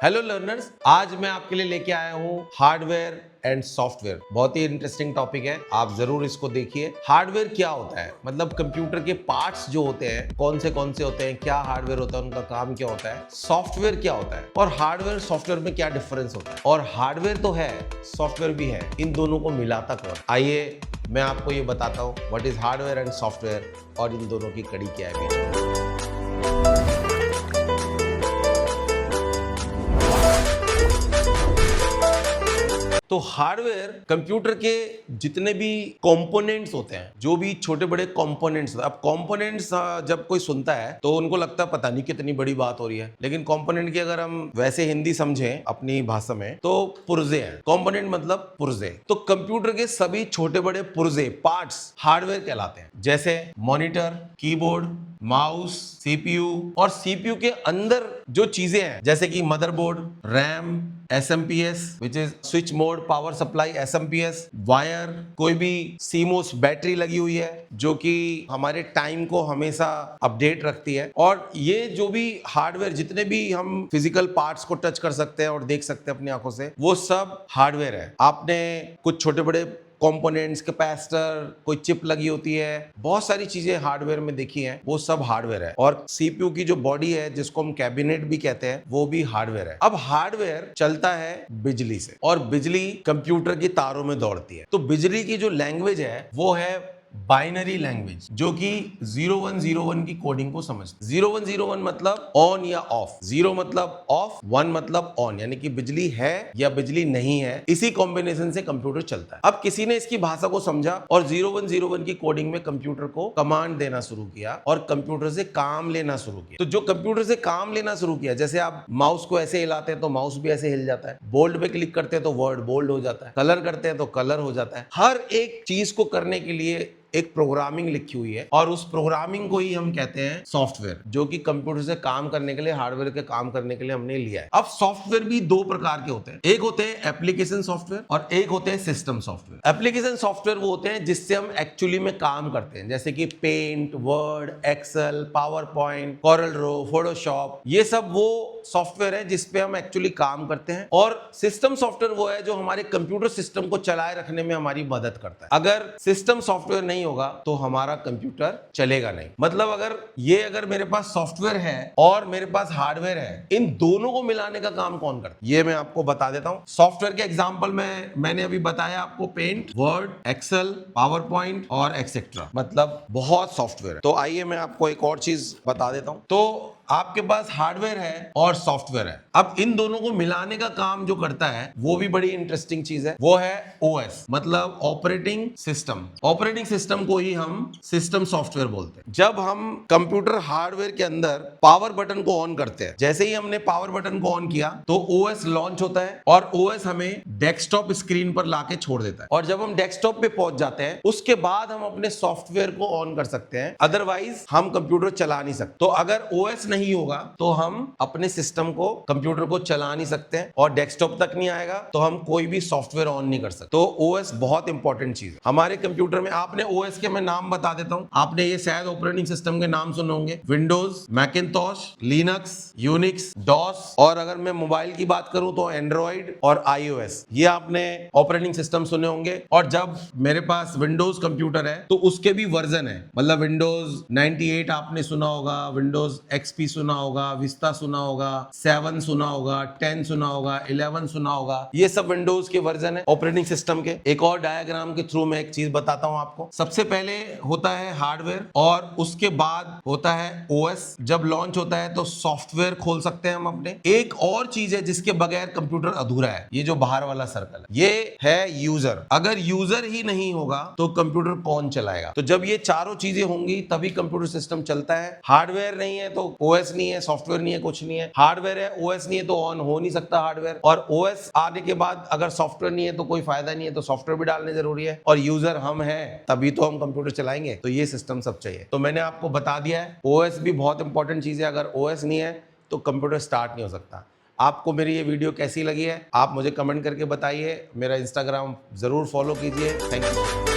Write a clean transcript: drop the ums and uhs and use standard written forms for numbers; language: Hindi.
हेलो लर्नर्स, आज मैं आपके लिए लेके आया हूँ हार्डवेयर एंड सॉफ्टवेयर। बहुत ही इंटरेस्टिंग टॉपिक है, आप जरूर इसको देखिए। हार्डवेयर क्या होता है, मतलब कंप्यूटर के पार्ट्स जो होते हैं कौन से होते हैं, क्या हार्डवेयर होता है, उनका काम क्या होता है। सॉफ्टवेयर क्या होता है और हार्डवेयर सॉफ्टवेयर में क्या डिफरेंस होता है। और हार्डवेयर तो है, सॉफ्टवेयर भी है, इन दोनों को मिलाता कौन। आइए मैं आपको ये बताता हूँ what is hardware and software और इन दोनों की कड़ी क्या है बीच में। तो हार्डवेयर कंप्यूटर के जितने भी कंपोनेंट्स होते हैं, जो भी छोटे बड़े कंपोनेंट्स। अब कंपोनेंट्स जब कोई सुनता है तो उनको लगता है पता नहीं कितनी बड़ी बात हो रही है, लेकिन कंपोनेंट की अगर हम वैसे हिंदी समझें अपनी भाषा में तो पुर्जे हैं। कंपोनेंट मतलब पुर्जे। तो कंप्यूटर के सभी छोटे बड़े पुर्जे, पार्ट्स हार्डवेयर कहलाते हैं। जैसे मॉनिटर, कीबोर्ड, माउस, सीपीयू, और सीपीयू के अंदर जो चीजें हैं जैसे कि motherboard, RAM, SMPS which is switch mode power supply, SMPS, wire, कोई भी सीमोस बैटरी लगी हुई है जो कि हमारे टाइम को हमेशा अपडेट रखती है। और ये जो भी हार्डवेयर, जितने भी हम फिजिकल पार्ट्स को टच कर सकते हैं और देख सकते हैं अपनी आंखों से, वो सब हार्डवेयर है। आपने कुछ छोटे बड़े कंपोनेंट्स, कैपेसिटर, कोई चिप लगी होती है, बहुत सारी चीजें हार्डवेयर में देखी हैं, वो सब हार्डवेयर है। और सीपीयू की जो बॉडी है जिसको हम कैबिनेट भी कहते हैं, वो भी हार्डवेयर है। अब हार्डवेयर चलता है बिजली से, और बिजली कंप्यूटर की तारों में दौड़ती है। तो बिजली की जो लैंग्वेज है वो है बाइनरी लैंग्वेज, जो कि 0101 की कोडिंग को समझती है। 0101 मतलब ऑन या ऑफ, 0 मतलब ऑफ, 1 मतलब ऑन, यानी कि बिजली है या बिजली नहीं है। इसी कॉम्बिनेशन से कंप्यूटर चलता है। अब किसी ने इसकी भाषा को समझा और 0101 की कोडिंग में कंप्यूटर को कमांड देना शुरू किया और कंप्यूटर से काम लेना शुरू किया। तो जो कंप्यूटर से काम लेना शुरू किया, जैसे आप माउस को ऐसे हिलाते हैं तो माउस भी ऐसे हिल जाता है, बोल्ड पे क्लिक करते हैं तो वर्ड बोल्ड हो जाता है, कलर करते हैं तो कलर हो जाता है। हर एक चीज को करने के लिए एक प्रोग्रामिंग लिखी हुई है, और उस प्रोग्रामिंग को ही हम कहते हैं सॉफ्टवेयर, जो कि कंप्यूटर से काम करने के लिए, हार्डवेयर के काम करने के लिए हमने लिया है। अब सॉफ्टवेयर भी दो प्रकार के होते हैं, एक होते हैं एप्लीकेशन सॉफ्टवेयर और एक होते हैं सिस्टम सॉफ्टवेयर। एप्लीकेशन सॉफ्टवेयर वो होते हैं जिससे हम एक्चुअली में काम करते हैं, जैसे कि Paint, Word, Excel, PowerPoint, CorelDRAW, Photoshop, ये सब वो सॉफ्टवेयर है जिसपे हम एक्चुअली काम करते हैं। और सिस्टम सॉफ्टवेयर वो है जो हमारे कंप्यूटर सिस्टम को चलाए रखने में हमारी मदद करता है। अगर सिस्टम सॉफ्टवेयर नहीं होगा तो हमारा कंप्यूटर चलेगा नहीं। मतलब अगर मेरे पास सॉफ्टवेयर है और मेरे पास हार्डवेयर है, इन दोनों को मिलाने का काम कौन करता है, ये मैं आपको बता देता हूं। सॉफ्टवेयर के एग्जांपल में मैंने अभी बताया आपको, Paint, Word, Excel, PowerPoint और एक्सेट्रा, मतलब बहुत सॉफ्टवेयर है। तो आइए मैं आपको एक और चीज बता देता हूं। तो आपके पास हार्डवेयर है और सॉफ्टवेयर है। अब इन दोनों को मिलाने का काम जो करता है वो भी बड़ी इंटरेस्टिंग चीज है, वो है OS, मतलब ऑपरेटिंग सिस्टम। ऑपरेटिंग सिस्टम को ही हम सिस्टम सॉफ्टवेयर बोलते हैं। जब हम कंप्यूटर हार्डवेयर के अंदर पावर बटन को ऑन करते हैं, जैसे ही हमने पावर बटन को ऑन किया तो OS लॉन्च होता है, और OS हमें डेस्कटॉप स्क्रीन पर लाके छोड़ देता है। और जब हम डेस्कटॉप पे पहुंच जाते हैं उसके बाद हम अपने सॉफ्टवेयर को ऑन कर सकते हैं, अदरवाइज हम कंप्यूटर चला नहीं सकते। तो अगर OS नहीं होगा तो हम अपने सिस्टम को, कंप्यूटर को चला नहीं सकते हैं, और डेस्कटॉप तक नहीं आएगा तो हम कोई भी सॉफ्टवेयर ऑन नहीं कर सकते। तो OS बहुत इंपॉर्टेंट चीज है हमारे कंप्यूटर में। आपने OS के मैं नाम बता देता हूं, आपने ये शायद ऑपरेटिंग सिस्टम के नाम सुने होंगे, Windows, Macintosh, Linux, Unix, DOS, और अगर मैं मोबाइल की बात करूं तो एंड्रॉइड और iOS, ये आपने ऑपरेटिंग सिस्टम सुने होंगे। और जब मेरे पास विंडोज कंप्यूटर है तो उसके भी वर्जन है, मतलब विंडोज 98 आपने सुना होगा, विंडोज XP सुना होगा, विस्ता सुना होगा, 7 सुना होगा, 10 सुना होगा, 11 सुना होगा। ये सब विंडोज के वर्जन है ऑपरेटिंग सिस्टम के। एक और डायग्राम के थ्रू मैं एक चीज बताता हूं आपको। सबसे पहले होता है हार्डवेयर और उसके बाद होता है OS। जब लॉन्च होता है तो सॉफ्टवेयर खोल सकते हैं हम अपने। एक और चीज है जिसके बगैर कंप्यूटर अधूरा है, ये जो बाहर वाला सर्कल है, ये है यूजर। अगर यूजर ही नहीं होगा तो कंप्यूटर कौन चलाएगा। तो जब ये चारों चीजें होंगी तभी कंप्यूटर सिस्टम चलता है। हार्डवेयर नहीं है तो OS नहीं है, सॉफ्टवेयर नहीं है, कुछ नहीं है। हार्डवेयर है, OS नहीं है तो ऑन हो नहीं सकता हार्डवेयर। और OS आने के बाद अगर सॉफ्टवेयर नहीं है तो कोई फायदा नहीं है, तो सॉफ्टवेयर भी डालने जरूरी है। और यूजर हम हैं तभी तो हम कंप्यूटर चलाएंगे। तो ये सिस्टम सब चाहिए। तो मैंने आपको बता दिया है, OS भी बहुत इंपॉर्टेंट चीज है। अगर OS नहीं है तो कंप्यूटर स्टार्ट नहीं हो सकता। आपको मेरी ये वीडियो कैसी लगी है आप मुझे कमेंट करके बताइए। मेरा इंस्टाग्राम जरूर फॉलो कीजिए। Thank you.